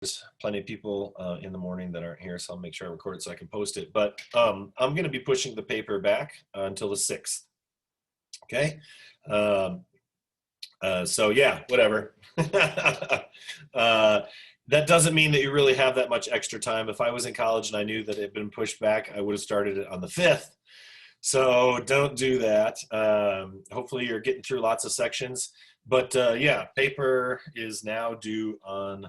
There's plenty of people in the morning that aren't here, so I'll make sure I record it so I can post it. But I'm going to be pushing the paper back until the 6th. Okay. Um, so yeah, whatever. That doesn't mean that you really have that much extra time. If I was in college and I knew that it had been pushed back, I would have started it on the 5th. So don't do that. Hopefully you're getting through lots of sections. But yeah, paper is now due on,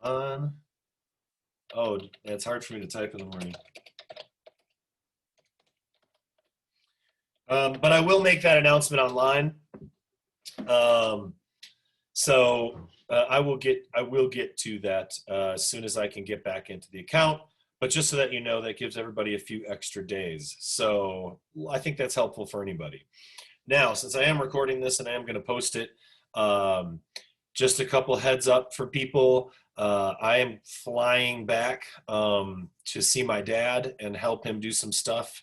oh, it's hard for me to type in the morning. But I will make that announcement online. So I will get to that as soon as I can get back into the account. But just so that you know, that gives everybody a few extra days. So I think that's helpful for anybody. Now, since I am recording this and I am going to post it, just a couple heads up for people. I am flying back to see my dad and help him do some stuff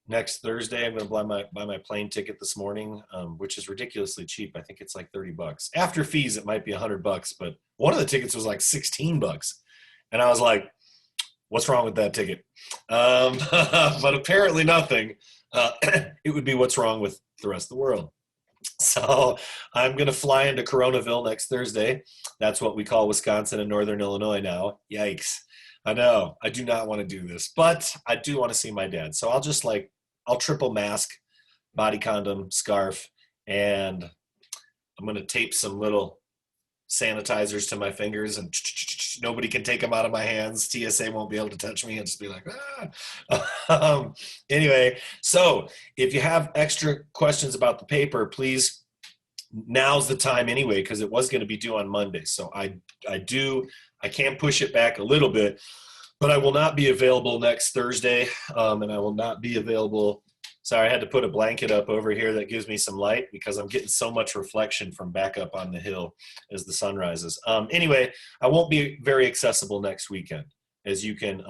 next Thursday. I'm going to buy my plane ticket this morning, which is ridiculously cheap. I think it's like $30. After fees, it might be $100, but one of the tickets was like $16. And I was like, what's wrong with that ticket? But apparently nothing. It would be what's wrong with the rest of the world. So I'm going to fly into Coronaville next Thursday. That's what we call Wisconsin and Northern Illinois now. Yikes. I know. I do not want to do this, but I do want to see my dad. So I'll triple mask, body condom, scarf, and I'm going to tape some little sanitizers to my fingers, and nobody can take them out of my hands. TSA won't be able to touch me and just be like, ah. Anyway, so if you have extra questions about the paper, please, now's the time anyway, because it was going to be due on Monday. So I can push it back a little bit, but I will not be available next Thursday, and I will not be available. Sorry, I had to put a blanket up over here that gives me some light because I'm getting so much reflection from back up on the hill as the sun rises. Anyway, I won't be very accessible next weekend, as you can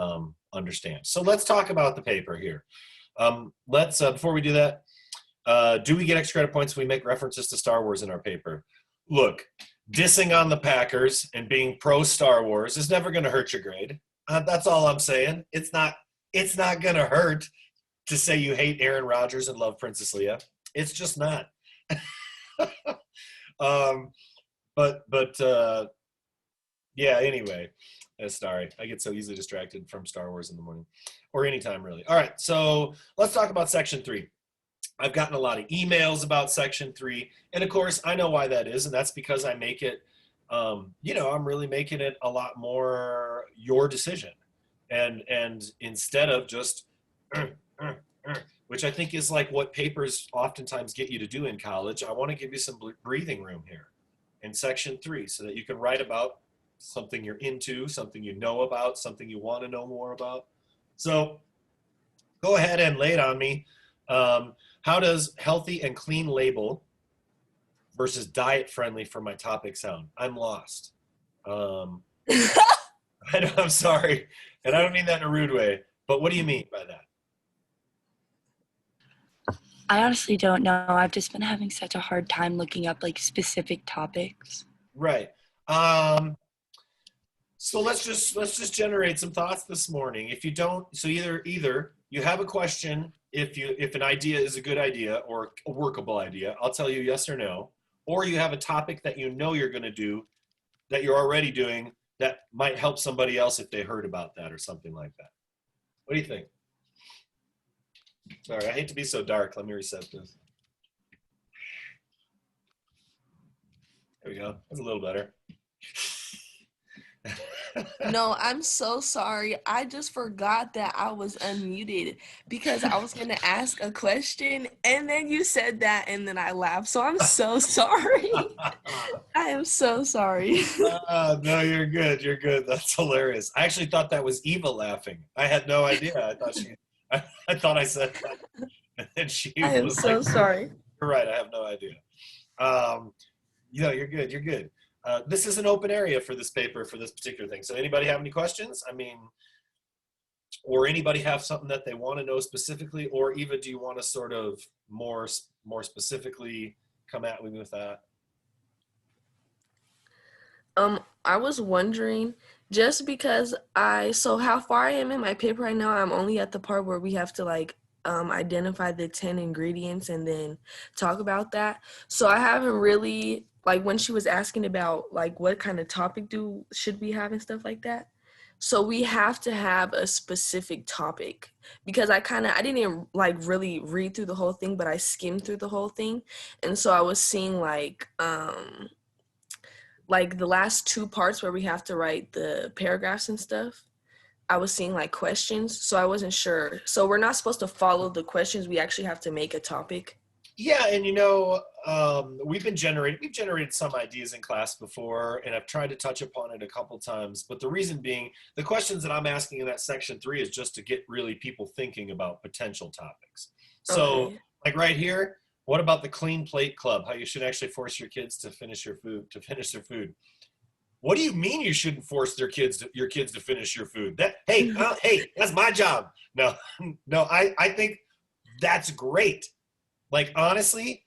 understand. So let's talk about the paper here. Before we do that, do we get extra credit points if we make references to Star Wars in our paper? Look, dissing on the Packers and being pro Star Wars is never going to hurt your grade. That's all I'm saying. It's not going to hurt to say you hate Aaron Rodgers and love Princess Leia. It's just not. Yeah, anyway. Sorry, I get so easily distracted from Star Wars in the morning, or anytime really. All right, so let's talk about Section 3. I've gotten a lot of emails about Section 3, and of course, I know why that is, and that's because I make it, I'm really making it a lot more your decision. And instead of just which I think is like what papers oftentimes get you to do in college, I want to give you some breathing room here in Section 3 so that you can write about something you're into, something you know about, something you want to know more about. So go ahead and lay it on me. How does healthy and clean label versus diet friendly for my topic sound? I'm lost. I'm sorry, and I don't mean that in a rude way, but what do you mean by that? I honestly don't know. I've just been having such a hard time looking up like specific topics. Right. So let's just generate some thoughts this morning. If you don't, so either you have a question, if an idea is a good idea or a workable idea, I'll tell you yes or no, or you have a topic that you know you're going to do, that you're already doing, that might help somebody else if they heard about that or something like that. What do you think? Sorry, I hate to be so dark. Let me reset this. There we go. That's a little better. No, I'm so sorry. I just forgot that I was unmuted because I was going to ask a question and then you said that and then I laughed. So I'm so sorry. I am so sorry. No, you're good. You're good. That's hilarious. I actually thought that was Eva laughing. I had no idea. I thought I said that. And she I am was so like, sorry. You're right. I have no idea. You're good. You're good. This is an open area for this paper, for this particular thing. So anybody have any questions? I mean, or anybody have something that they want to know specifically, or Eva, do you want to sort of more specifically come at me with that? I was wondering, just because so how far I am in my paper right now, I'm only at the part where we have to like identify the 10 ingredients and then talk about that. So I haven't really, like when she was asking about like what kind of topic should we have and stuff like that. So we have to have a specific topic, because I didn't even like really read through the whole thing, but I skimmed through the whole thing. And so I was seeing like the last two parts where we have to write the paragraphs and stuff. I was seeing like questions, so I wasn't sure. So we're not supposed to follow the questions. We actually have to make a topic. Yeah, and we've generated some ideas in class before, and I've tried to touch upon it a couple times. But the reason being, the questions that I'm asking in that section 3 is just to get really people thinking about potential topics. So, Okay. like right here, what about the clean plate club? How you should actually force your kids to finish their food. What do you mean you shouldn't force your kids to finish your food? Hey, that's my job. No, no, I think that's great. Like, honestly,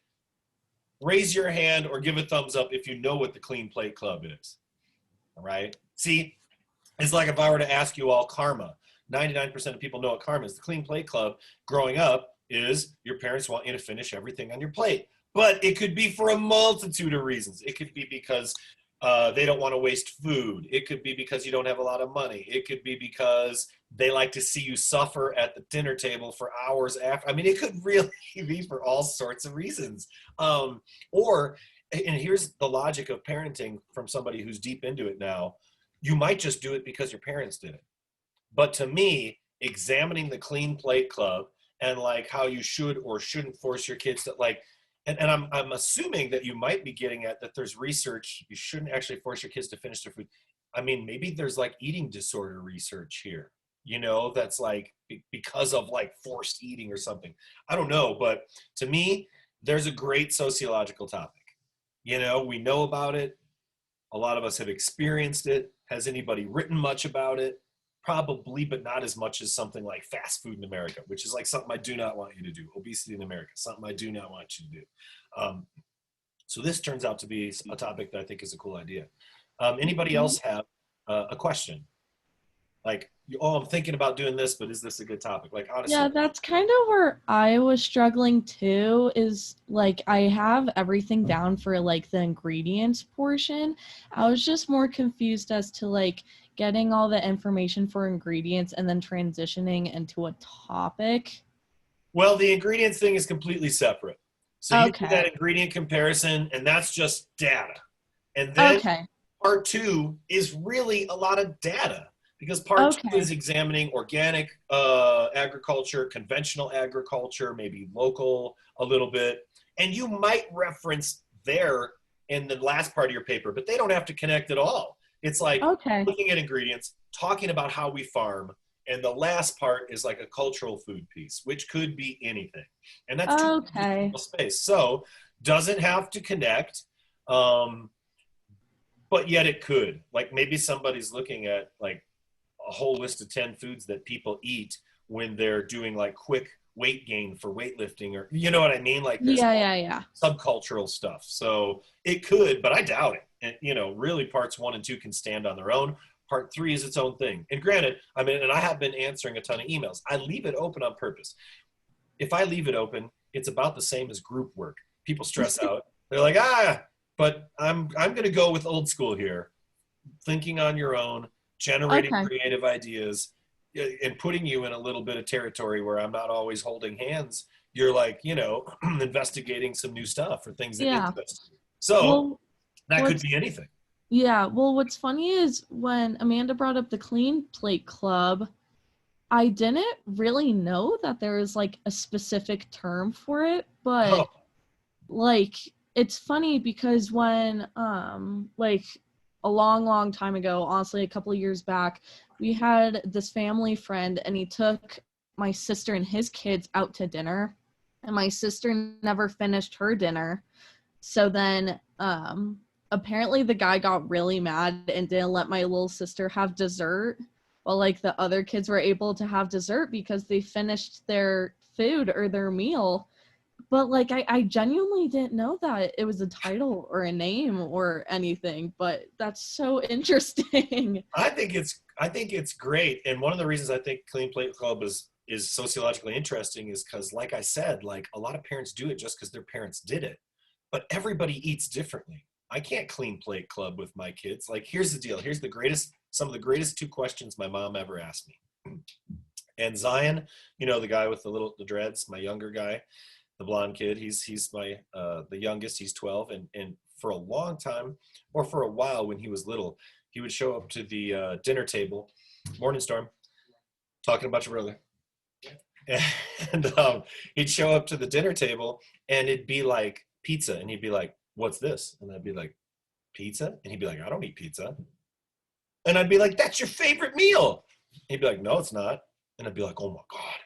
raise your hand or give a thumbs up if you know what the Clean Plate Club is. All right? See, it's like if I were to ask you all karma. 99% of people know what karma is. The Clean Plate Club, growing up, is your parents want you to finish everything on your plate. But it could be for a multitude of reasons. It could be because they don't want to waste food. It could be because you don't have a lot of money. It could be because they like to see you suffer at the dinner table for hours after. I mean, it could really be for all sorts of reasons. And here's the logic of parenting from somebody who's deep into it now. You might just do it because your parents did it. But to me, examining the Clean Plate Club and like how you should or shouldn't force your kids to like, and I'm assuming that you might be getting at that there's research, you shouldn't actually force your kids to finish their food. I mean, maybe there's like eating disorder research here, that's like because of like forced eating or something. I don't know, but to me, there's a great sociological topic. We know about it. A lot of us have experienced it. Has anybody written much about it? Probably, but not as much as something like fast food in America, which is like something I do not want you to do. Obesity in America, something I do not want you to do. So this turns out to be a topic that I think is a cool idea. Anybody else have a question? Like, I'm thinking about doing this, but is this a good topic? Like, honestly. Yeah, that's kind of where I was struggling too, is like I have everything down for like the ingredients portion. I was just more confused as to like getting all the information for ingredients and then transitioning into a topic. Well, the ingredients thing is completely separate. So you do that Okay. ingredient comparison, and that's just data. And then Okay. part 2 is really a lot of data, because part 2 Okay. is examining organic agriculture, conventional agriculture, maybe local a little bit. And you might reference there in the last part of your paper, but they don't have to connect at all. It's like Okay. looking at ingredients, talking about how we farm, and the last part is like a cultural food piece, which could be anything. And that's Okay. space. So doesn't have to connect, but yet it could. Like maybe somebody's looking at like a whole list of 10 foods that people eat when they're doing like quick weight gain for weightlifting, or you know what I mean? Like this Yeah. subcultural stuff. So it could, but I doubt it. And really parts 1 and 2 can stand on their own. Part 3 is its own thing. And granted, and I have been answering a ton of emails. I leave it open on purpose. If I leave it open, it's about the same as group work. People stress out. They're like, but I'm going to go with old school here. Thinking on your own, generating creative ideas, and putting you in a little bit of territory where I'm not always holding hands. You're like, investigating some new stuff or things that interest you. So that could be anything. Yeah, well, what's funny is when Amanda brought up the Clean Plate Club, I didn't really know that there was like a specific term for it, but like it's funny because when like a long time ago, honestly a couple of years back, we had this family friend and he took my sister and his kids out to dinner, and my sister never finished her dinner. So then apparently the guy got really mad and didn't let my little sister have dessert, while like the other kids were able to have dessert because they finished their food or their meal. But like I genuinely didn't know that it was a title or a name or anything, but that's so interesting. I think it's great. And one of the reasons I think Clean Plate Club is sociologically interesting is because, like I said, like a lot of parents do it just because their parents did it. But everybody eats differently. I can't Clean Plate Club with my kids. Like, here's the deal. Here's some of the greatest two questions my mom ever asked me. And Zion, the guy with the dreads, my younger guy, the blonde kid, he's my the youngest. He's 12, and for a long time, or for a while when he was little, he would show up to the dinner table, morning storm, talking a bunch of earlier, and he'd show up to the dinner table, and it'd be like pizza, and he'd be like, "What's this?" And I'd be like, "Pizza," and he'd be like, "I don't eat pizza," and I'd be like, "That's your favorite meal." He'd be like, "No, it's not," and I'd be like, "Oh my god,"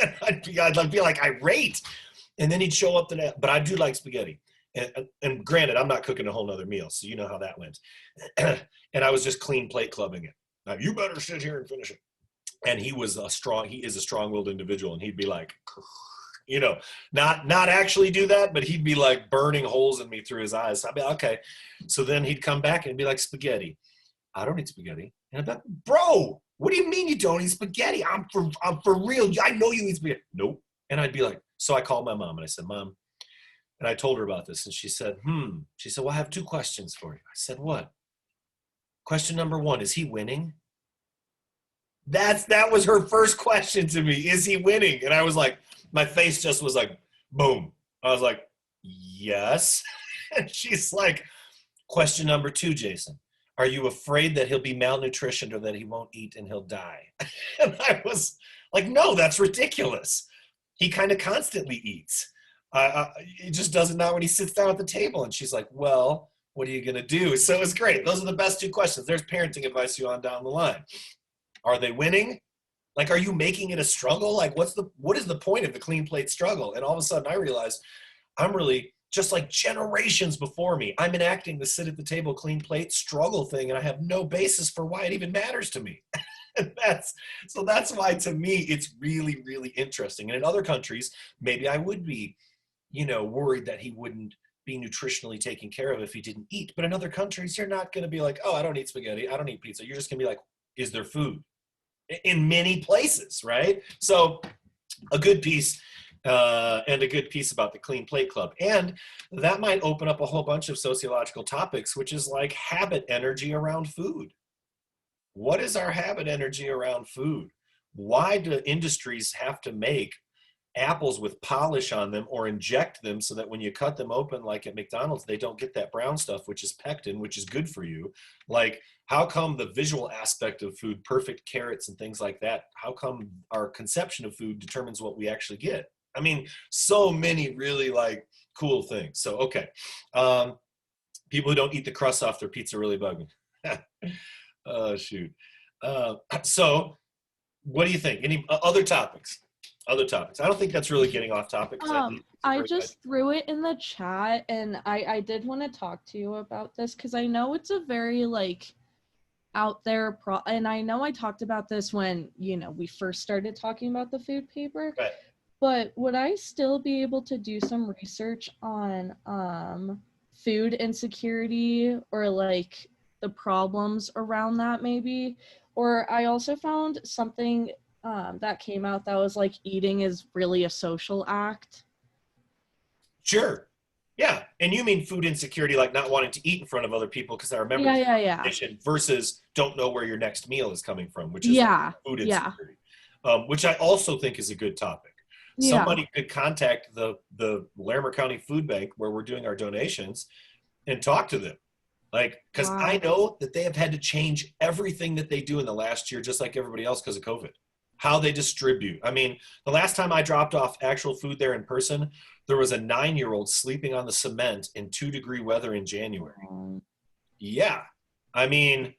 and I'd be like irate, and then he'd show up to that. But I do like spaghetti. And granted, I'm not cooking a whole nother meal, so you know how that went. And I was just Clean Plate clubbing it. Now you better sit here and finish it. And he is a strong-willed individual, and he'd be like, not actually do that, but he'd be like burning holes in me through his eyes. So I'd be like, okay. So then he'd come back and be like, spaghetti. I don't eat spaghetti. And I'd be like, bro, what do you mean you don't eat spaghetti? I'm for real. I know you eat spaghetti. Nope. And I'd be like, so I called my mom and I said, Mom, and I told her about this, and she said, She said, well, I have two questions for you. I said, what? Question number one, is he winning? That was her first question to me. Is he winning? And I was like, my face just was like, boom. I was like, yes. And she's like, question number two, Jason, are you afraid that he'll be malnutritioned or that he won't eat and he'll die? And I was like, no, that's ridiculous. He kind of constantly eats. He just does it not when he sits down at the table. And she's like, well, what are you going to do? So it's great. Those are the best two questions. There's parenting advice you on down the line. Are they winning? Like, are you making it a struggle? Like, what is the point of the Clean Plate struggle? And all of a sudden I realized I'm really just like generations before me. I'm enacting the sit at the table, clean plate struggle thing. And I have no basis for why it even matters to me. And that's why to me, it's really, really interesting. And in other countries, maybe I would be, worried that he wouldn't be nutritionally taken care of if he didn't eat. But in other countries, you're not going to be like, oh, I don't eat spaghetti, I don't eat pizza. You're just going to be like, is there food? In many places, right? So a good piece and a good piece about the Clean Plate Club. And that might open up a whole bunch of sociological topics, which is like habit energy around food. What is our habit energy around food? Why do industries have to make apples with polish on them or inject them so that when you cut them open, like at McDonald's, they don't get that brown stuff, which is pectin, which is good for you? Like, how come the visual aspect of food, perfect carrots and things like that, how come our conception of food determines what we actually get? I mean, so many really like cool things. So, okay. People who don't eat the crust off their pizza really bug me. Oh, shoot. So what do you think? Any other topics? I don't think that's really getting off topic. I just threw it in the chat, and I did want to talk to you about this because I know it's a very like out there and I know I talked about this when we first started talking about the food paper. Right. But would I still be able to do some research on food insecurity or like the problems around that maybe? Or I also found something that came out that was like eating is really a social act. Sure. Yeah. And you mean food insecurity, like not wanting to eat in front of other people because I remember yeah. versus don't know where your next meal is coming from, which is like food insecurity, which I also think is a good topic. Somebody could contact the Larimer County Food Bank where we're doing our donations and talk to them. Like, because I know that they have had to change everything that they do in the last year, just like everybody else because of COVID. How they distribute. I mean, the last time I dropped off actual food there in person, there was a 9-year-old sleeping on the cement in 2-degree weather in January. Yeah. I mean,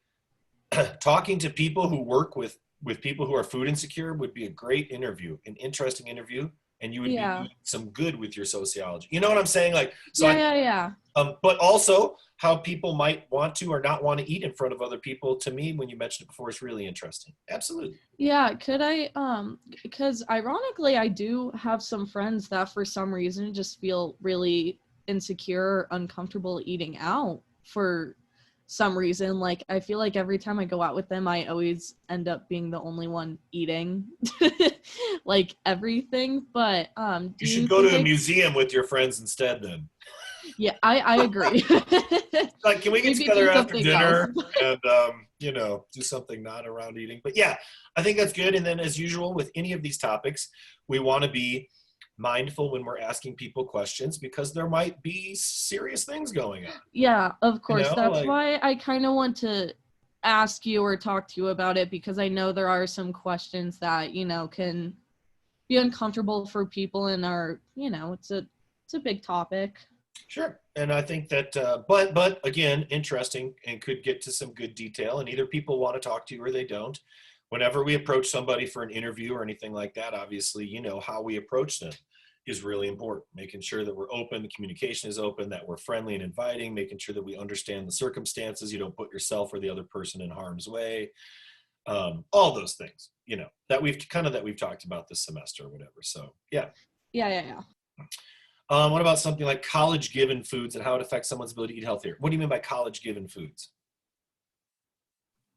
talking to people who work with people who are food insecure would be a great interview, an interesting interview. and you would be Yeah. doing some good with your sociology. You know what I'm saying? Like, so Yeah. but also how people might want to or not want to eat in front of other people, to me, when you mentioned it before, is really interesting. Absolutely. Yeah, could I because ironically I do have some friends that for some reason just feel really insecure, uncomfortable eating out for some reason. Like I feel like every time I go out with them I always end up being the only one eating like everything. But do You should you go think to a museum with your friends instead then. Yeah, I agree. Like, can we get Maybe together do after something dinner else. and, do something not around eating? But yeah, I think that's good. And then, as usual, with any of these topics, we want to be mindful when we're asking people questions, because there might be serious things going on. Yeah, of course. That's Like, why I kind of want to ask you or talk to you about it, because I know there are some questions that, can be uncomfortable for people and are, it's a big topic. sure. And I think that, but again, interesting, and could get to some good detail. And either people want to talk to you or they don't. Whenever we approach somebody for an interview or anything like that, obviously, how we approach them is really important. Making sure that we're open, the communication is open, that we're friendly and inviting, making sure that we understand the circumstances. You don't put yourself or the other person in harm's way. All those things, that we've talked about this semester or whatever. So yeah. Yeah. What about something like college given foods and how it affects someone's ability to eat healthier? What do you mean by college given foods?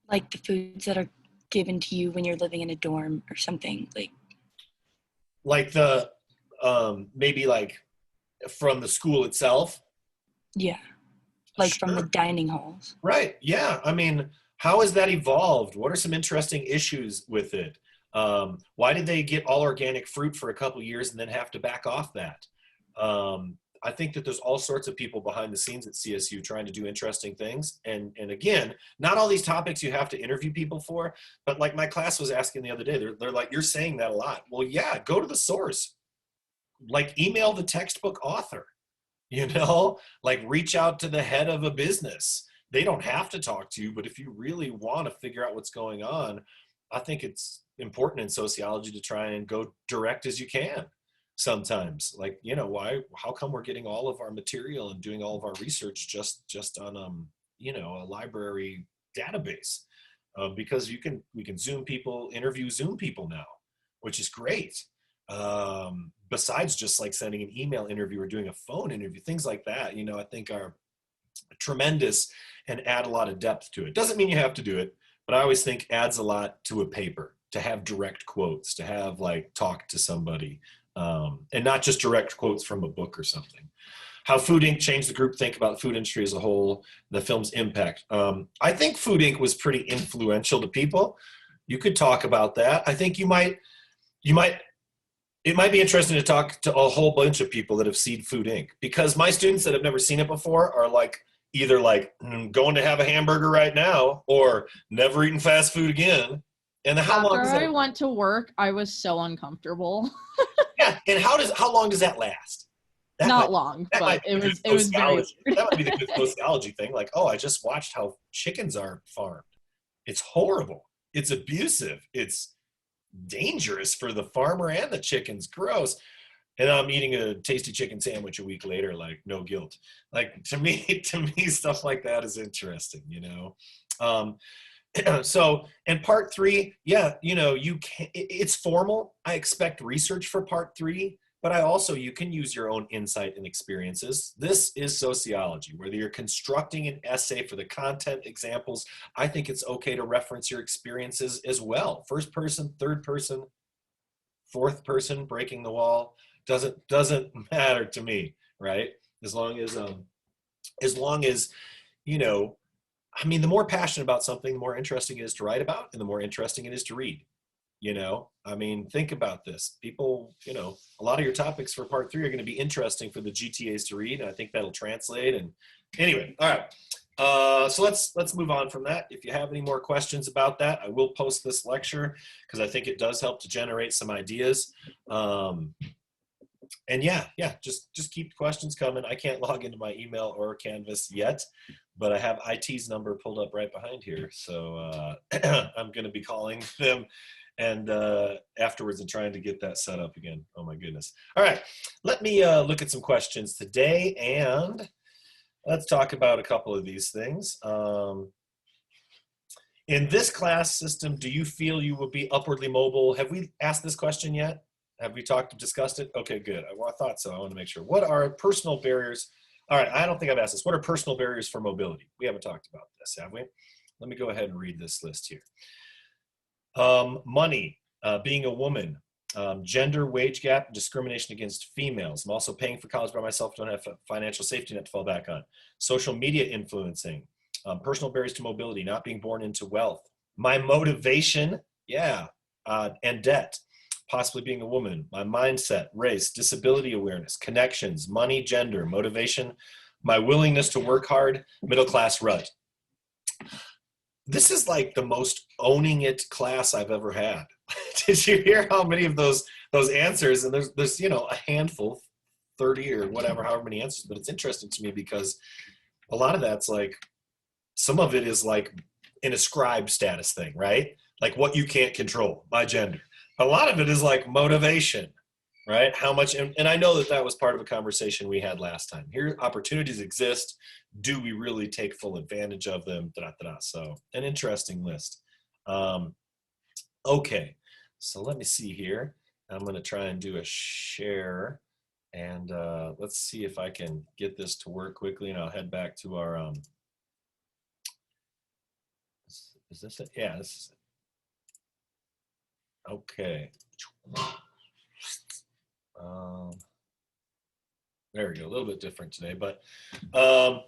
Like the foods that are given to you when you're living in a dorm or something, Like the maybe like from the school itself? yeah, like from the Sure. dining halls. Right. Yeah. I mean, how has that evolved? What are some interesting issues with it? Why did they get all organic fruit for a couple years and then have to back off that? I think that there's all sorts of people behind the scenes at CSU trying to do interesting things. And again, not all these topics you have to interview people for, but like my class was asking the other day, they're like, you're saying that a lot. Well, yeah, go to the source. Like, email the textbook author, like reach out to the head of a business. They don't have to talk to you, but if you really want to figure out what's going on, I think it's important in sociology to try and go direct as you can. Sometimes, like, how come we're getting all of our material and doing all of our research just on a library database? Because we can interview Zoom people now, which is great. Besides just like sending an email interview or doing a phone interview, things like that, I think are tremendous and add a lot of depth to it. Doesn't mean you have to do it, but I always think adds a lot to a paper to have direct quotes, to have like talk to somebody, and not just direct quotes from a book or something. How Food Inc. changed the group think about the food industry as a whole, the film's impact. I think Food Inc. was pretty influential to people. You could talk about that. I think it might be interesting to talk to a whole bunch of people that have seen Food Inc. Because my students that have never seen it before are like, either like going to have a hamburger right now or never eating fast food again. And After I went to work, I was so uncomfortable. Yeah, and how long does that last? Not long, but it was very weird. That might be the good sociology thing. Like, oh, I just watched how chickens are farmed. It's horrible. It's abusive. It's dangerous for the farmer and the chickens. Gross. And I'm eating a tasty chicken sandwich a week later, like no guilt. Like, to me, stuff like that is interesting, So, and part 3, yeah, it's formal. I expect research for part 3, but you can use your own insight and experiences. This is sociology. Whether you're constructing an essay for the content examples, I think it's okay to reference your experiences as well. First person, third person, fourth person, breaking the wall, doesn't matter to me, right? As long as the more passionate about something, the more interesting it is to write about, and the more interesting it is to read. Think about this. People, a lot of your topics for part 3 are going to be interesting for the GTAs to read, and I think that'll translate. And anyway, all right. So let's move on from that. If you have any more questions about that, I will post this lecture because I think it does help to generate some ideas. And just keep questions coming. I can't log into my email or Canvas yet, but I have IT's number pulled up right behind here. So I'm going to be calling them and afterwards and trying to get that set up again. Oh my goodness. All right, let me look at some questions today, and let's talk about a couple of these things. In this class system, do you feel you will be upwardly mobile? Have we asked this question yet? Have we discussed it? Okay, good. I thought so. I want to make sure. What are personal barriers? All right, I don't think I've asked this. What are personal barriers for mobility? We haven't talked about this, have we? Let me go ahead and read this list here. Money, being a woman, gender, wage gap, discrimination against females. I'm also paying for college by myself, don't have a financial safety net to fall back on. Social media influencing, personal barriers to mobility, not being born into wealth. My motivation, and debt, possibly being a woman. My mindset, race, disability awareness, connections, money, gender, motivation. My willingness to work hard, middle class rut. This is like the most owning it class I've ever had. Did you hear how many of those answers? And there's a handful, 30 or whatever, however many answers. But it's interesting to me because a lot of that's like, some of it is like an ascribed status thing, right? Like what you can't control, my gender. A lot of it is like motivation, right? How much, and I know that was part of a conversation we had last time. Here, opportunities exist. Do we really take full advantage of them? So an interesting list. Okay, so let me see here. I'm going to try and do a share, and let's see if I can get this to work quickly, and I'll head back to our, is this it? Yeah, this is it. Okay. There we go, a little bit different today, but all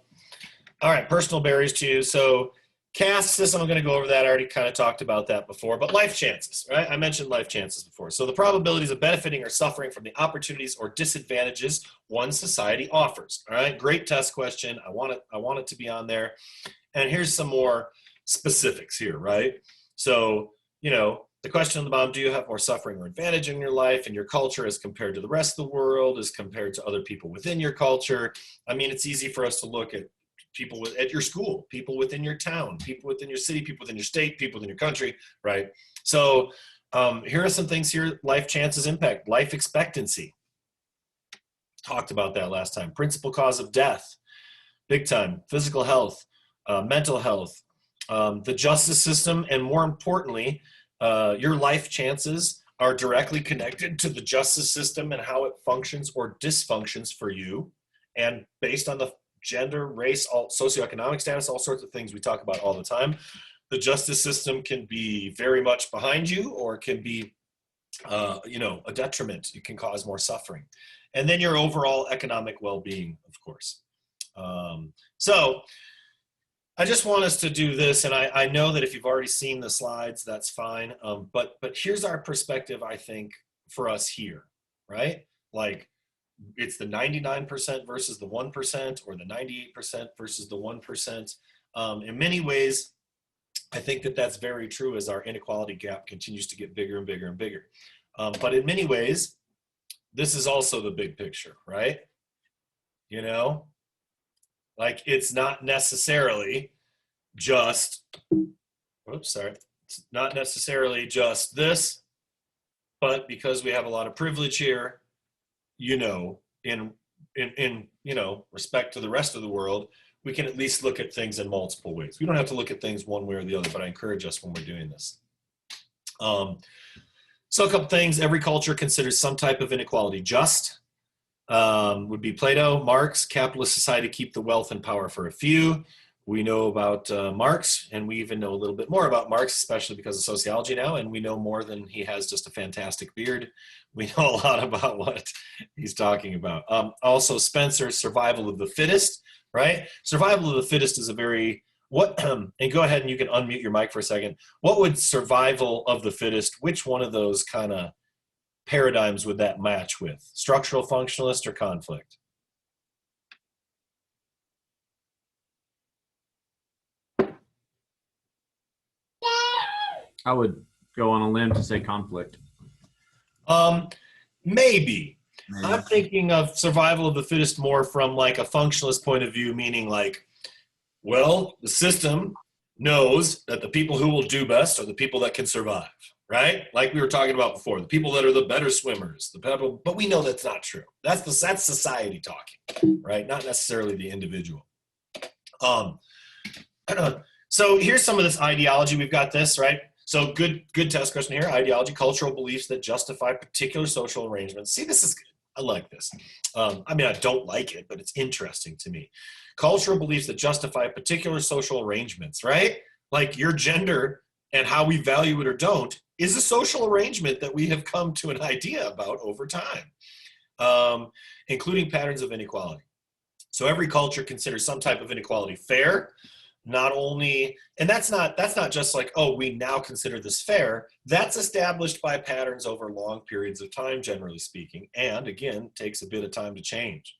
right, personal barriers too. So caste system, I'm going to go over that. I already kind of talked about that before, but life chances, right? I mentioned life chances before. So the probabilities of benefiting or suffering from the opportunities or disadvantages one society offers. All right, great test question. I want it to be on there. And here's some more specifics here, right? So, the question on the bottom, do you have more suffering or advantage in your life and your culture as compared to the rest of the world, as compared to other people within your culture? I mean, it's easy for us to look at people at your school, people within your town, people within your city, people within your state, people within your country, right? So here are some things here. Life chances impact, life expectancy. Talked about that last time. Principal cause of death, big time. Physical health, mental health, the justice system, and more importantly, your life chances are directly connected to the justice system and how it functions or dysfunctions for you. And based on the gender, race, socioeconomic status, all sorts of things we talk about all the time, the justice system can be very much behind you, or it can be, a detriment. It can cause more suffering. And then your overall economic well-being, of course. So I just want us to do this, and I know that if you've already seen the slides, that's fine. But here's our perspective, I think, for us here, right? Like, it's the 99% versus the 1%, or the 98% versus the 1%. In many ways, I think that that's very true as our inequality gap continues to get bigger and bigger and bigger. But in many ways, this is also the big picture, right? Like, it's not necessarily just, it's not necessarily just this, but because we have a lot of privilege here, in respect to the rest of the world, we can at least look at things in multiple ways. We don't have to look at things one way or the other, but I encourage us when we're doing this. So a couple things. Every culture considers some type of inequality just. Would be Plato, Marx, capitalist society keep the wealth and power for a few. We know about Marx, and we even know a little bit more about Marx, especially because of sociology now, and we know more than he has just a fantastic beard. We know a lot about what he's talking about. Also, Spencer's survival of the fittest, right? Survival of the fittest is a very, and go ahead and you can unmute your mic for a second. What would survival of the fittest, which one of those kind of paradigms would that match with? Structural, functionalist, or conflict? I would go on a limb to say conflict. Maybe. I'm thinking of survival of the fittest more from like a functionalist point of view, meaning like, well, the system knows that the people who will do best are the people that can survive, right? Like we were talking about before, the people that are the better swimmers, but we know that's not true. That's society talking, right? Not necessarily the individual. So here's some of this ideology. We've got this, right? So good test question here. Ideology, cultural beliefs that justify particular social arrangements. See, this is good. I like this. I mean, I don't like it, but it's interesting to me. Cultural beliefs that justify particular social arrangements, right? Like your gender and how we value it or don't is a social arrangement that we have come to an idea about over time, including patterns of inequality. So every culture considers some type of inequality fair, not only, and that's not just like, oh, we now consider this fair. That's established by patterns over long periods of time, generally speaking, and again, takes a bit of time to change.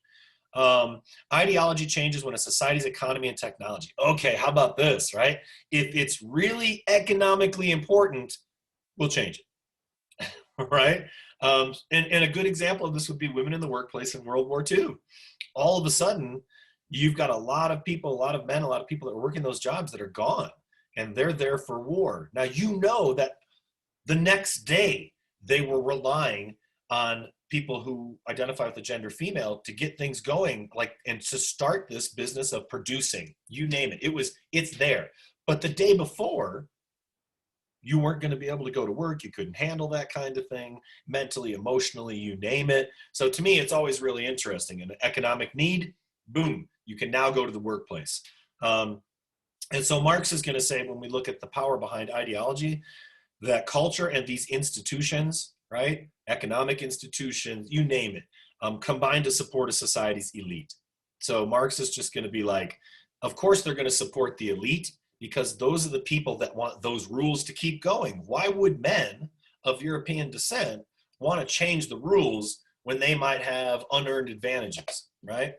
Ideology changes when a society's economy and technology. Okay, how about this, right? If it's really economically important, we'll change it, right? And a good example of this would be women in the workplace in World War II. All of a sudden, you've got a lot of people, a lot of men, a lot of people that are working those jobs that are gone, and they're there for war. Now, you know that the next day they were relying on people who identify with the gender female to get things going, like, and to start this business of producing, you name it. It's there. But the day before, you weren't going to be able to go to work. You couldn't handle that kind of thing, mentally, emotionally, you name it. So to me, it's always really interesting. An economic need, boom, you can now go to the workplace. And so Marx is going to say, when we look at the power behind ideology, that culture and these institutions, right, economic institutions, you name it, combine to support a society's elite. So Marx is just going to be like, of course they're going to support the elite, because those are the people that want those rules to keep going. Why would men of European descent want to change the rules when they might have unearned advantages, right?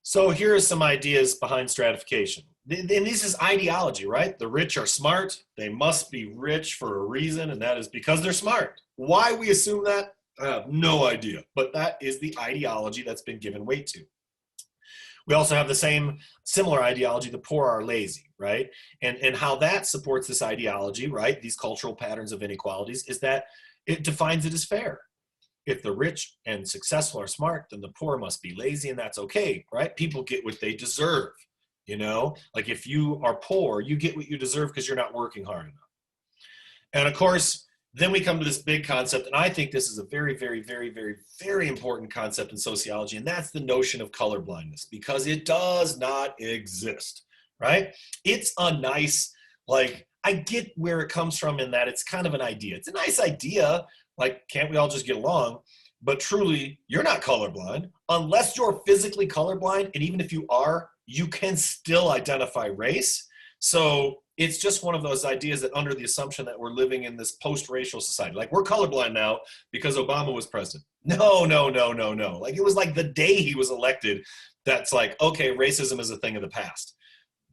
So here are some ideas behind stratification. And this is ideology, right? The rich are smart. They must be rich for a reason, and that is because they're smart. Why we assume that, I have no idea. But that is the ideology that's been given weight to. We also have the similar ideology, the poor are lazy, right? And how that supports this ideology, right? These cultural patterns of inequalities is that it defines it as fair. If the rich and successful are smart, then the poor must be lazy, and that's okay, right? People get what they deserve, you know? Like if you are poor, you get what you deserve because you're not working hard enough. And of course, then we come to this big concept, and I think this is a very, very, very, very, very important concept in sociology, and that's the notion of colorblindness, because it does not exist, right? It's a nice, like, I get where it comes from in that it's kind of an idea. It's a nice idea, like, can't we all just get along? But truly, you're not colorblind. Unless you're physically colorblind, and even if you are, you can still identify race. So it's just one of those ideas that under the assumption that we're living in this post-racial society, like we're colorblind now because Obama was president. No. Like it was like the day he was elected, that's like, okay, racism is a thing of the past.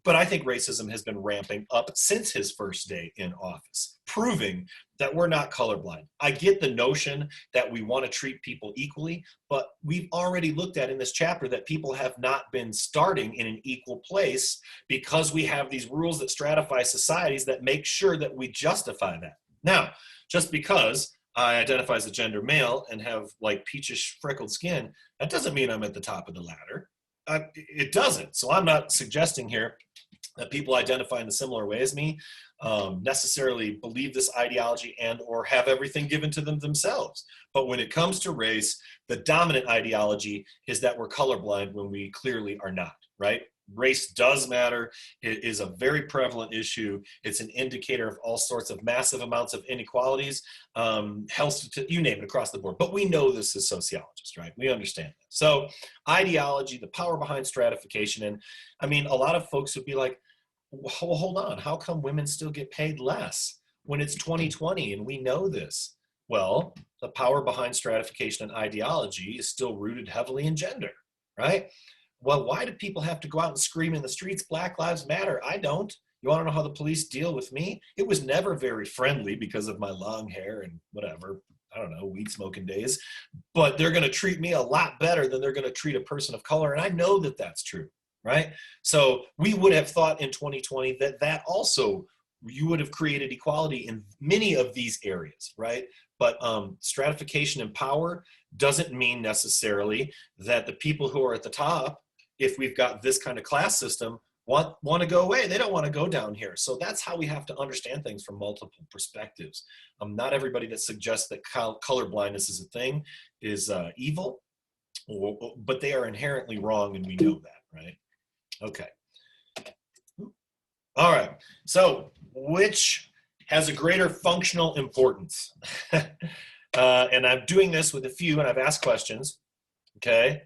But I think racism has been ramping up since his first day in office, proving that we're not colorblind. I get the notion that we want to treat people equally, but we've already looked at in this chapter that people have not been starting in an equal place because we have these rules that stratify societies that make sure that we justify that. Now, just because I identify as a gender male and have like peachish freckled skin, that doesn't mean I'm at the top of the ladder. It doesn't. So I'm not suggesting here that people identify in a similar way as me necessarily believe this ideology and or have everything given to them themselves. But when it comes to race, the dominant ideology is that we're colorblind when we clearly are not, right? Race does matter. It is a very prevalent issue. It's an indicator of all sorts of massive amounts of inequalities, health, you name it, across the board. But we know this as sociologists, right? We understand that. So ideology, the power behind stratification. And I mean, a lot of folks would be like, well, hold on, how come women still get paid less when it's 2020 and we know this? Well, the power behind stratification and ideology is still rooted heavily in gender, right? Well, why do people have to go out and scream in the streets, Black Lives Matter? I don't. You want to know how the police deal with me? It was never very friendly because of my long hair and whatever, I don't know, weed smoking days. But they're going to treat me a lot better than they're going to treat a person of color. And I know that that's true, right? So we would have thought in 2020 that that also you would have created equality in many of these areas, right? But stratification in power doesn't mean necessarily that the people who are at the top, if we've got this kind of class system, want to go away. They don't want to go down here. So that's how we have to understand things from multiple perspectives. Not everybody that suggests that color blindness is a thing is evil, but they are inherently wrong, and we know that, right? Okay. All right. So which has a greater functional importance? And I'm doing this with a few, and I've asked questions. Okay.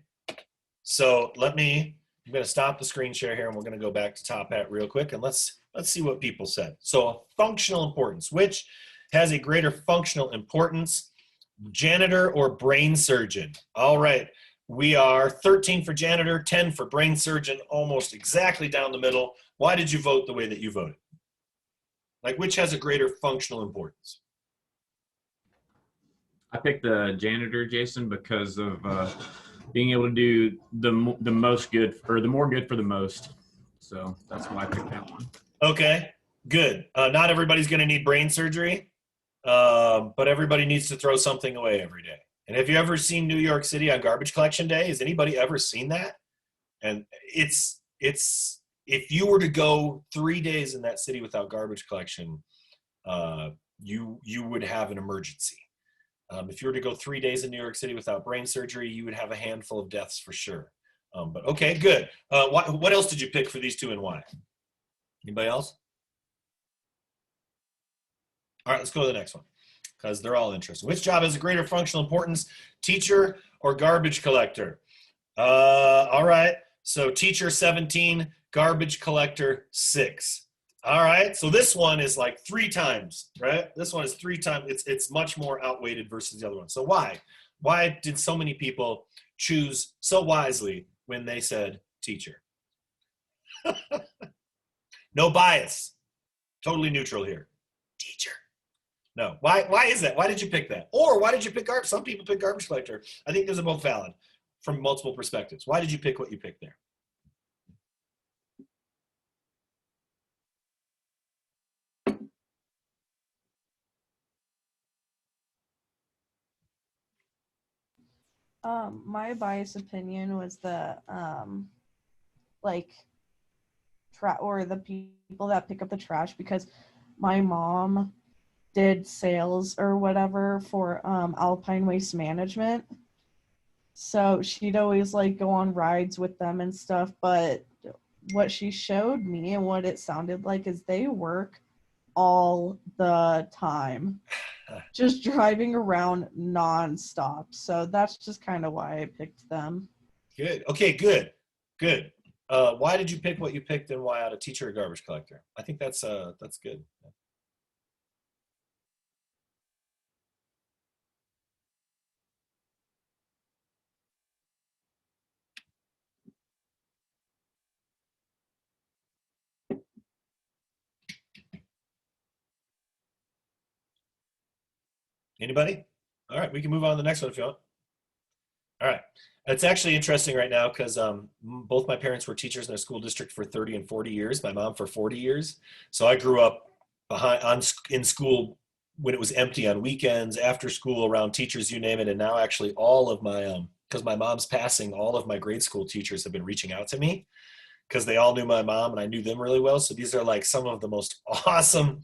So I'm going to stop the screen share here, and we're going to go back to Top Hat real quick, and let's see what people said. So functional importance, which has a greater functional importance, janitor or brain surgeon? All right. We are 13 for janitor, 10 for brain surgeon, almost exactly down the middle. Why did you vote the way that you voted? Like, which has a greater functional importance? I picked the janitor, Jason, because of being able to do the most good, or the more good for the most. So that's why I picked that one. Okay, good. Not everybody's going to need brain surgery, but everybody needs to throw something away every day. And have you ever seen New York City on garbage collection day? Has anybody ever seen that? And it's if you were to go 3 days in that city without garbage collection, you would have an emergency. If you were to go 3 days in New York City without brain surgery, you would have a handful of deaths for sure. But okay, good. What else did you pick for these two and why? Anybody else? All right, let's go to the next one because they're all interesting. Which job has a greater functional importance, teacher or garbage collector? All right, so teacher 17, garbage collector 6. All right, so this one is like 3 times, right? This one is 3 times. It's much more outweighted versus the other one. So why? Why did so many people choose so wisely when they said teacher? No bias. Totally neutral here. Teacher. No. Why is that? Why did you pick that? Or why did you pick garbage? Some people pick garbage collector. I think those are both valid from multiple perspectives. Why did you pick what you picked there? My biased opinion was the or the people that pick up the trash, because my mom did sales or whatever for Alpine Waste Management. So she'd always like go on rides with them and stuff, but what she showed me and what it sounded like is they work all the time, just driving around nonstop. So that's just kind of why I picked them. Good. Okay, good. Why did you pick what you picked, and why out of teacher or garbage collector? I think that's good. Anybody? All right, we can move on to the next one if you want. All right. It's actually interesting right now because both my parents were teachers in a school district for 30 and 40 years, my mom for 40 years. So I grew up in school when it was empty on weekends, after school, around teachers, you name it. And now actually all of my, because my mom's passing, all of my grade school teachers have been reaching out to me because they all knew my mom and I knew them really well. So these are like some of the most awesome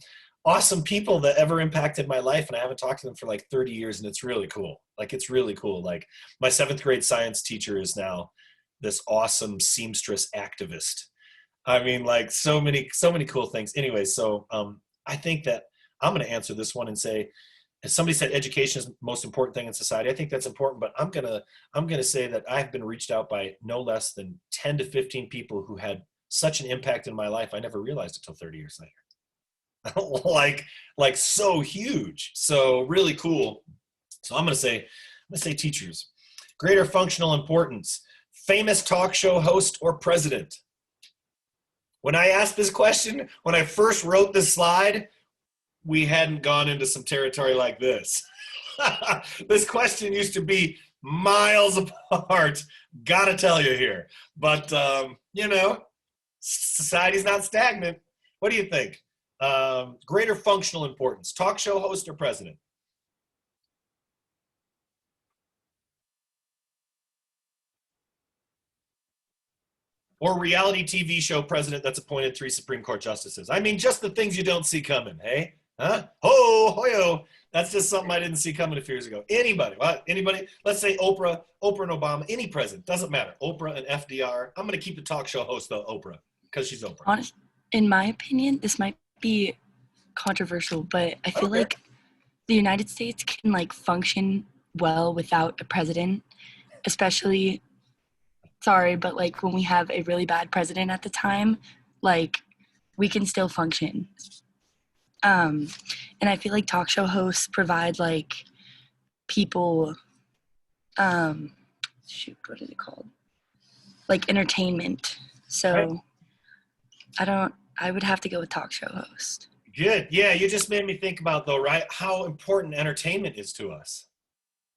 people that ever impacted my life, and I haven't talked to them for like 30 years, and it's really cool. It's really cool. Like my 7th grade science teacher is now this awesome seamstress activist. I mean, like so many cool things. Anyway, so I think that I'm going to answer this one and say, as somebody said, education is the most important thing in society. I think that's important, but I'm gonna say that I've been reached out by no less than 10 to 15 people who had such an impact in my life. I never realized it till 30 years later. like so huge. So really cool. So I'm gonna say teachers. Greater functional importance. Famous talk show host or president? When I asked this question, when I first wrote this slide, we hadn't gone into some territory like this. This question used to be miles apart, gotta tell you here. But, society's not stagnant. What do you think? Greater functional importance, talk show host or president? Or reality TV show president that's appointed 3 Supreme Court justices? I mean, just the things you don't see coming, hey? Huh? Ho, hoyo. That's just something I didn't see coming a few years ago. Anybody, what? Anybody? Let's say Oprah and Obama, any president, doesn't matter. Oprah and FDR. I'm going to keep the talk show host though, Oprah, because she's Oprah. Honest, in my opinion, this might be controversial, but I feel like the United States can like function well without a president, especially, sorry, but like when we have a really bad president at the time, like we can still function. And I feel like talk show hosts provide like people, what is it called? Like entertainment. So right. I would have to go with talk show host. Good. Yeah, you just made me think about though, right? How important entertainment is to us.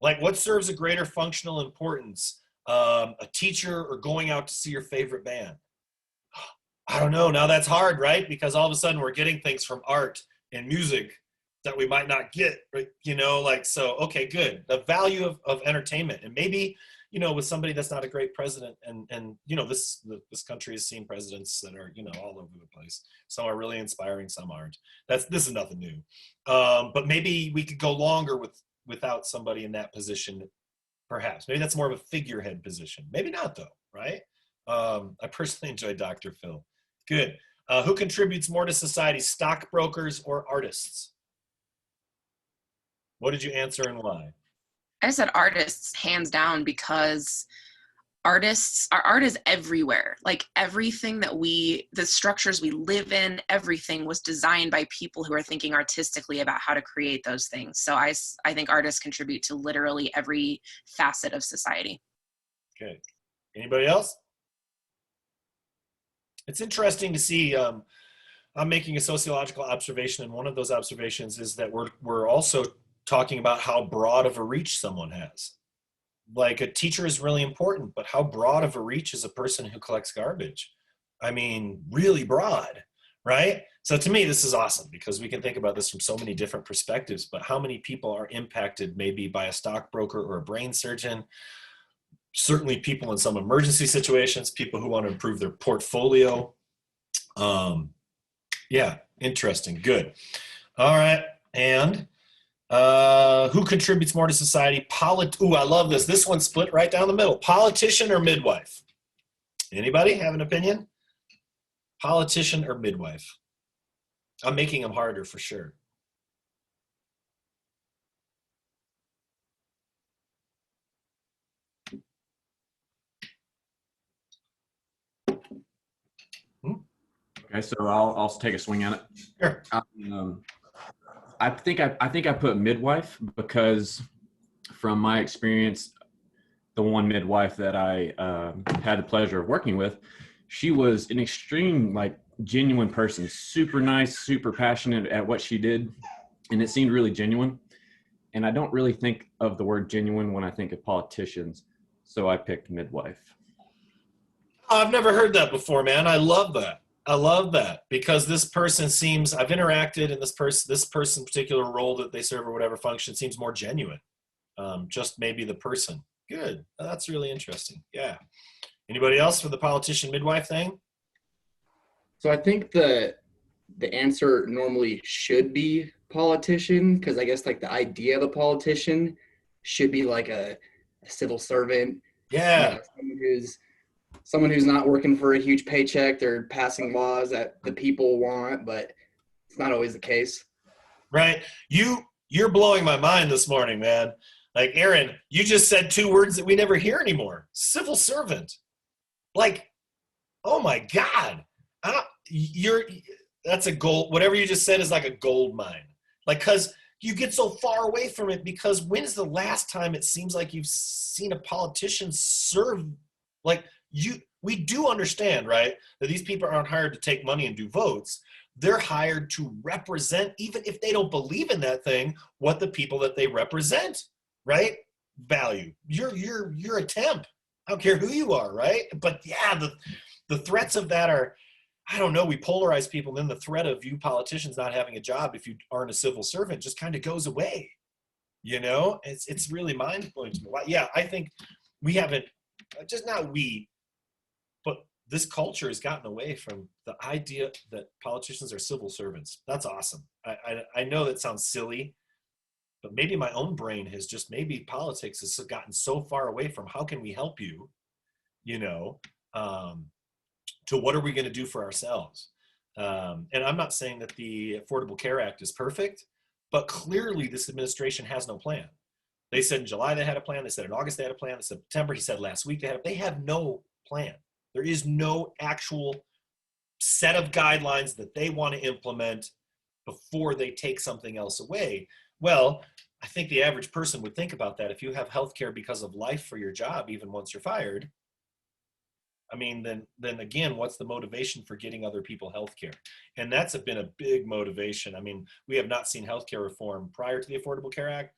Like what serves a greater functional importance? A teacher or going out to see your favorite band? I don't know. Now that's hard, right? Because all of a sudden we're getting things from art and music that we might not get, right? You know, like, so, okay, good. The value of entertainment. And maybe, you know, with somebody that's not a great president and you know, this country has seen presidents that are, you know, all over the place. Some are really inspiring, some aren't. This is nothing new. But maybe we could go longer without somebody in that position. Perhaps. Maybe that's more of a figurehead position. Maybe not, though, right? I personally enjoy Dr. Phil. Good. Who contributes more to society, stockbrokers or artists? What did you answer and why? I said artists, hands down, because art is everywhere. Like everything that the structures we live in, everything was designed by people who are thinking artistically about how to create those things. So I think artists contribute to literally every facet of society. Okay. Anybody else? It's interesting to see, I'm making a sociological observation, and one of those observations is that we're also talking about how broad of a reach someone has. Like a teacher is really important, but how broad of a reach is a person who collects garbage? I mean, really broad, right? So to me, this is awesome because we can think about this from so many different perspectives, but how many people are impacted maybe by a stockbroker or a brain surgeon? Certainly people in some emergency situations, people who want to improve their portfolio. Yeah, interesting, good. All right, and who contributes more to society? Ooh, I love this. This one's split right down the middle. Politician or midwife? Anybody have an opinion? Politician or midwife? I'm making them harder for sure. Okay, so I'll take a swing at it. Sure. I think I put midwife because from my experience, the one midwife that I had the pleasure of working with, she was an extreme, like genuine person, super nice, super passionate at what she did. And it seemed really genuine. And I don't really think of the word genuine when I think of politicians. So I picked midwife. Oh, I've never heard that before, man. I love that. I love that because this person seems, I've interacted in this person's particular role that they serve or whatever function seems more genuine. Just maybe the person. Good. That's really interesting. Yeah. Anybody else for the politician midwife thing? So I think the answer normally should be politician because I guess like the idea of a politician should be like a civil servant. Yeah. You know, someone who's not working for a huge paycheck. They're passing laws that the people want, but it's not always the case. Right. You're blowing my mind this morning, man. Like, Aaron, you just said 2 words that we never hear anymore. Civil servant. Like, oh my God. That's a gold. Whatever you just said is like a gold mine. Like, cause you get so far away from it because when's the last time it seems like you've seen a politician serve? Like we do understand, right? That these people aren't hired to take money and do votes. They're hired to represent, even if they don't believe in that thing, what the people that they represent, right? Value. You're a temp. I don't care who you are, right? But yeah, the threats of that are, I don't know, we polarize people, and then the threat of you politicians not having a job if you aren't a civil servant just kind of goes away. You know, it's really mind-blowing to me. Yeah, I think we haven't, just not we, but this culture has gotten away from the idea that politicians are civil servants. That's awesome. I know that sounds silly, but maybe my own brain has just, maybe politics has gotten so far away from how can we help you, you know, to what are we going to do for ourselves? And I'm not saying that the Affordable Care Act is perfect, but clearly this administration has no plan. They said in July they had a plan. They said in August they had a plan. They said in September, he said last week they have no plan. There is no actual set of guidelines that they want to implement before they take something else away. Well, I think the average person would think about that. If you have health care because of life for your job, even once you're fired, I mean, then again, what's the motivation for getting other people health care? And that's been a big motivation. I mean, we have not seen healthcare reform prior to the Affordable Care Act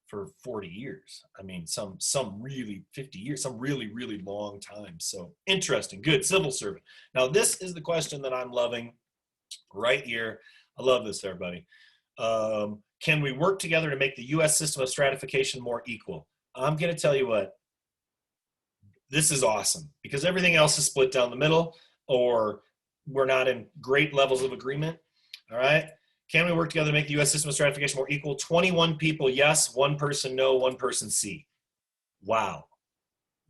for 40 years. I mean, some really 50 years, some really, really long time. So interesting, good, civil servant. Now, this is the question that I'm loving right here. I love this, everybody. Can we work together to make the U.S. system of stratification more equal? I'm going to tell you what, this is awesome because everything else is split down the middle or we're not in great levels of agreement. All right. Can we work together to make the U.S. system of stratification more equal? 21 people, yes. 1 person, no. 1 person, see. Wow.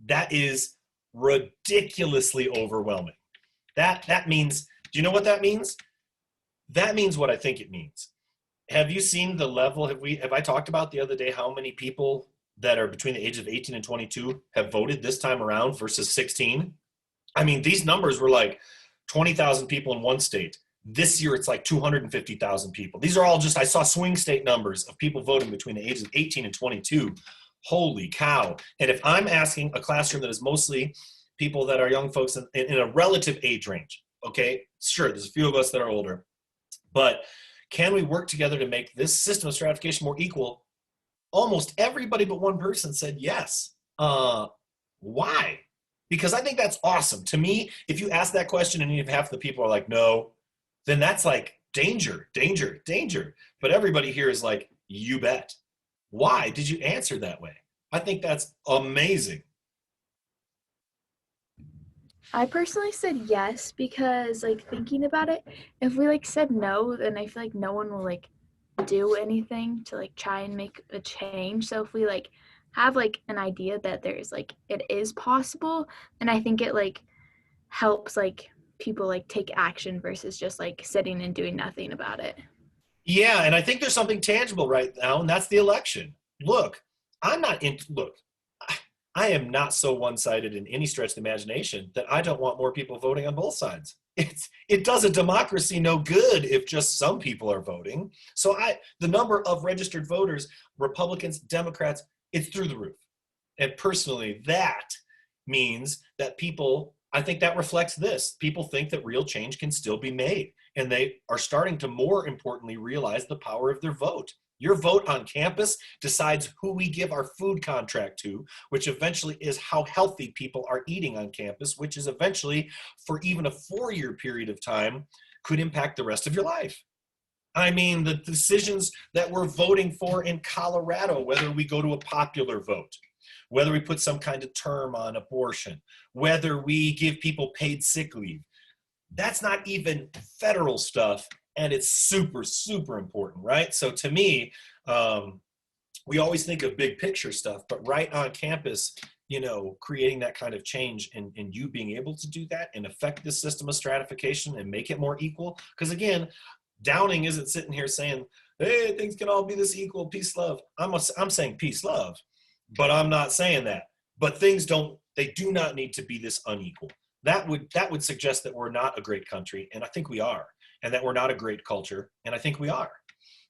That is ridiculously overwhelming. That means, do you know what that means? That means what I think it means. Have you seen the level? Have I talked about the other day how many people that are between the ages of 18 and 22 have voted this time around versus 16? I mean, these numbers were like 20,000 people in one state. This year, it's like 250,000 people. These are all just, I saw swing state numbers of people voting between the ages of 18 and 22. Holy cow. And if I'm asking a classroom that is mostly people that are young folks in a relative age range, okay, sure, there's a few of us that are older, but can we work together to make this system of stratification more equal? Almost everybody but 1 person said yes. Why? Because I think that's awesome. To me, if you ask that question and if half the people are like, no, then that's like danger, danger, danger. But everybody here is like, you bet. Why did you answer that way? I think that's amazing. I personally said yes because, like, thinking about it, if we like said no, then I feel like no one will like do anything to like try and make a change. So if we like have like an idea that there's like it is possible, then I think it like helps like people like take action versus just like sitting and doing nothing about it. Yeah, and I think there's something tangible right now, and that's the election. Look, I am not so one-sided in any stretch of the imagination that I don't want more people voting on both sides. It does a democracy no good if just some people are voting. So the number of registered voters, Republicans, Democrats, it's through the roof. And personally, that means that people, I think that reflects this. People think that real change can still be made. And they are starting to, more importantly, realize the power of their vote. Your vote on campus decides who we give our food contract to, which eventually is how healthy people are eating on campus, which is eventually, for even a 4-year period of time, could impact the rest of your life. I mean, the decisions that we're voting for in Colorado, whether we go to a popular vote, whether we put some kind of term on abortion, whether we give people paid sick leave, that's not even federal stuff. And it's super, super important, right? So to me, we always think of big picture stuff, but right on campus, you know, creating that kind of change and you being able to do that and affect this system of stratification and make it more equal. Because again, Downing isn't sitting here saying, hey, things can all be this equal, peace, love. I'm saying peace, love, but I'm not saying that. But things they do not need to be this unequal. That would suggest that we're not a great country, and I think we are. And that we're not a great culture, and I think we are.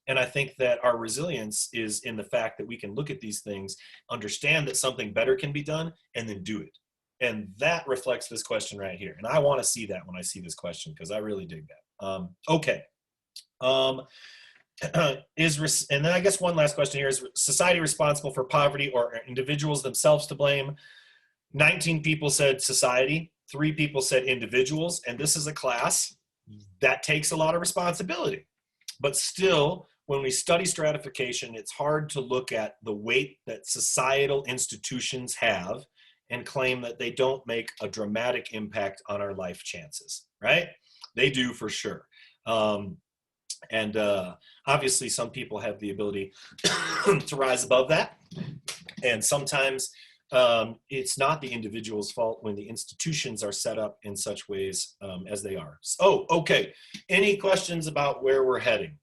And I think that our resilience is in the fact that we can look at these things, understand that something better can be done, and then do it. And that reflects this question right here. And I want to see that when I see this question, because I really dig that. Okay. And then I guess one last question here is society responsible for poverty or individuals themselves to blame? 19 people said society. 3 people said individuals, and this is a class that takes a lot of responsibility. But still, when we study stratification, it's hard to look at the weight that societal institutions have and claim that they don't make a dramatic impact on our life chances, right? They do for sure. And obviously some people have the ability to rise above that. And sometimes it's not the individual's fault when the institutions are set up in such ways as they are. Oh, okay. Any questions about where we're heading?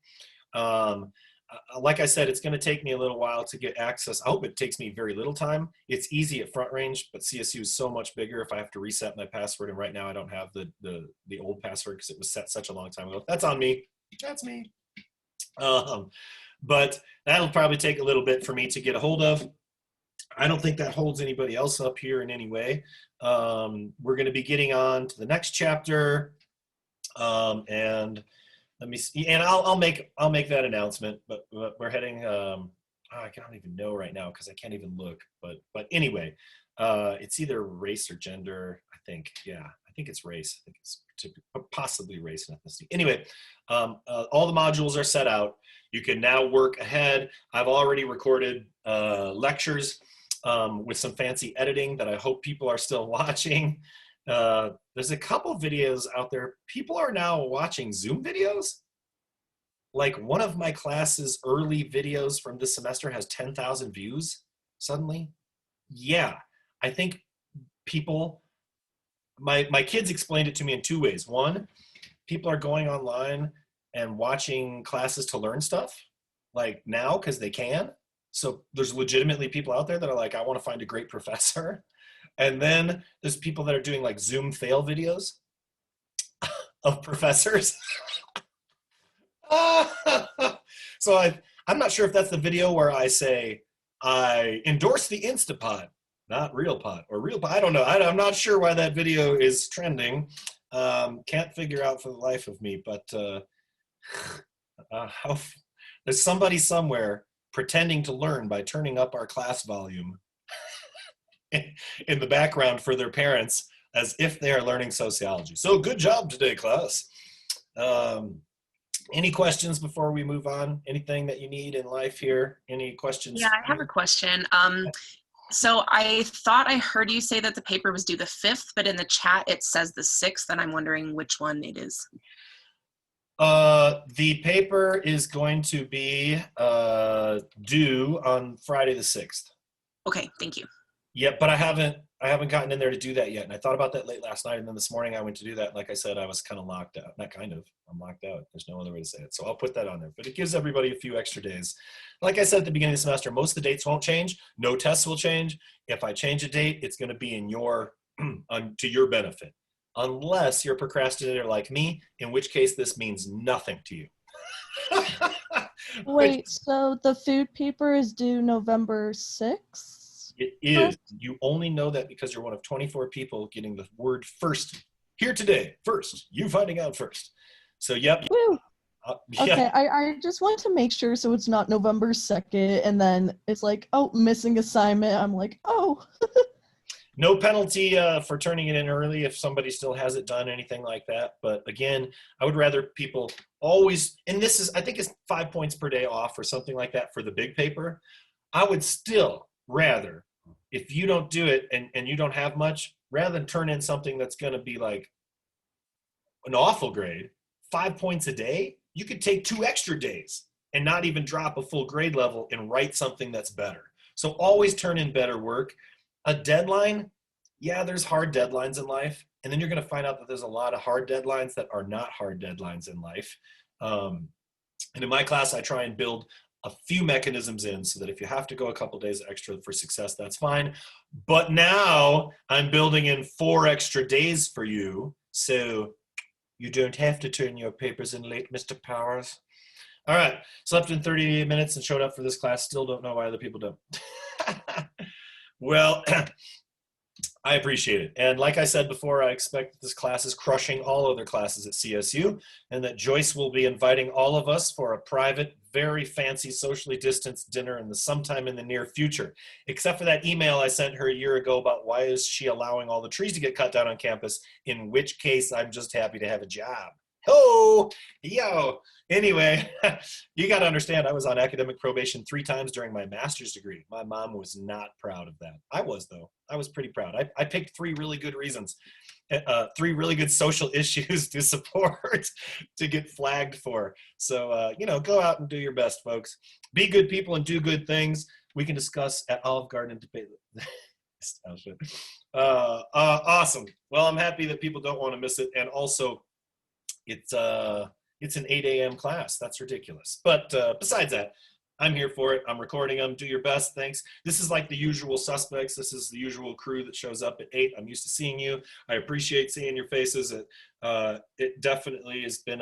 Like I said, it's going to take me a little while to get access. I hope it takes me very little time. It's easy at Front Range, but CSU is so much bigger if I have to reset my password. And right now I don't have the old password because it was set such a long time ago. That's on me. That's me. But that'll probably take a little bit for me to get a hold of. I don't think that holds anybody else up here in any way. We're going to be getting on to the next chapter. And let me see, and I'll make that announcement, but we're heading, I don't even know right now because I can't even look, but anyway, it's either race or gender, I think. Yeah, I think it's race. I think it's possibly race and ethnicity. Anyway, all the modules are set out. You can now work ahead. I've already recorded lectures with some fancy editing that I hope people are still watching. There's a couple videos out there. People are now watching Zoom videos. Like one of my class's early videos from this semester has 10,000 views suddenly. Yeah, I think people, my kids explained it to me in 2 ways. One, people are going online and watching classes to learn stuff like now because they can. So there's legitimately people out there that are like, I want to find a great professor. And then there's people that are doing like Zoom fail videos of professors. So I'm not sure if that's the video where I say, I endorse the Instapot, not RealPot or RealPot. I don't know. I'm not sure why that video is trending. Can't figure out for the life of me, but there's somebody somewhere pretending to learn by turning up our class volume in the background for their parents as if they are learning sociology. So good job today, class. Any questions before we move on? Anything that you need in life here? Any questions? Yeah, I have a question. So I thought I heard you say that the paper was due the 5th, but in the chat it says the 6th, and I'm wondering which one it is. The paper is going to be due on Friday the 6th. Okay, thank you. Yeah, but I haven't gotten in there to do that yet. And I thought about that late last night, and then this morning I went to do that. Like I said, I was kind of locked out. Not kind of, I'm locked out. There's no other way to say it. So I'll put that on there. But it gives everybody a few extra days. Like I said at the beginning of the semester, most of the dates won't change. No tests will change. If I change a date, it's going to be in your to your benefit. Unless you're a procrastinator like me, in which case this means nothing to you. Wait, so the food paper is due November 6th? It is. You only know that because you're one of 24 people getting the word first here today. First, you finding out first. So, yep. Woo. Yeah. Okay, I just want to make sure so it's not November 2nd and then it's like, oh, missing assignment. I'm like, oh. No penalty for turning it in early if somebody still hasn't done anything like that. But again, I would rather people always, and this is, I think it's 5 points per day off or something like that for the big paper. I would still rather, if you don't do it and you don't have much, rather than turn in something that's going to be like an awful grade, 5 points a day, you could take 2 extra days and not even drop a full grade level and write something that's better. So always turn in better work. A deadline, yeah, there's hard deadlines in life. And then you're going to find out that there's a lot of hard deadlines that are not hard deadlines in life. And in my class, I try and build a few mechanisms in so that if you have to go a couple days extra for success, that's fine. But now I'm building in 4 extra days for you. So you don't have to turn your papers in late, Mr. Powers. All right, slept in 38 minutes and showed up for this class. Still don't know why other people don't. Well, I appreciate it. And like I said before, I expect that this class is crushing all other classes at CSU, and that Joyce will be inviting all of us for a private, very fancy, socially distanced dinner sometime in the near future. Except for that email I sent her a year ago about why is she allowing all the trees to get cut down on campus, in which case I'm just happy to have a job. Ho, yo. Anyway, you got to understand, I was on academic probation 3 times during my master's degree. My mom was not proud of that. I was, though. I was pretty proud. I picked 3 really good reasons, 3 really good social issues to support, to get flagged for. So, go out and do your best, folks. Be good people and do good things. We can discuss at Olive Garden and debate. Awesome. Well, I'm happy that people don't want to miss it. And also, it's an 8 a.m. class. That's ridiculous. But besides that, I'm here for it. I'm recording them. Do your best. Thanks. This is like the usual suspects. This is the usual crew that shows up at 8. I'm used to seeing you. I appreciate seeing your faces. It definitely has been,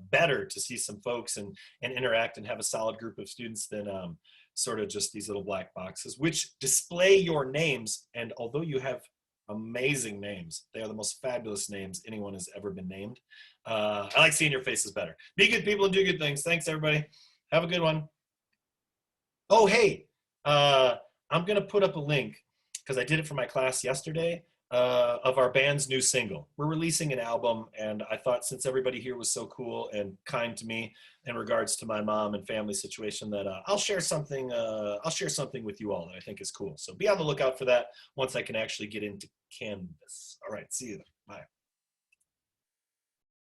better to see some folks and interact and have a solid group of students than sort of just these little black boxes, which display your names. And although you have amazing names, they are the most fabulous names anyone has ever been named. I like seeing your faces better. Be good people and do good things. Thanks, everybody. Have a good one. Oh, hey, I'm going to put up a link, because I did it for my class yesterday, of our band's new single. We're releasing an album, and I thought since everybody here was so cool and kind to me in regards to my mom and family situation, that I'll share something with you all that I think is cool. So be on the lookout for that once I can actually get into Canvas. All right, see you then. Bye.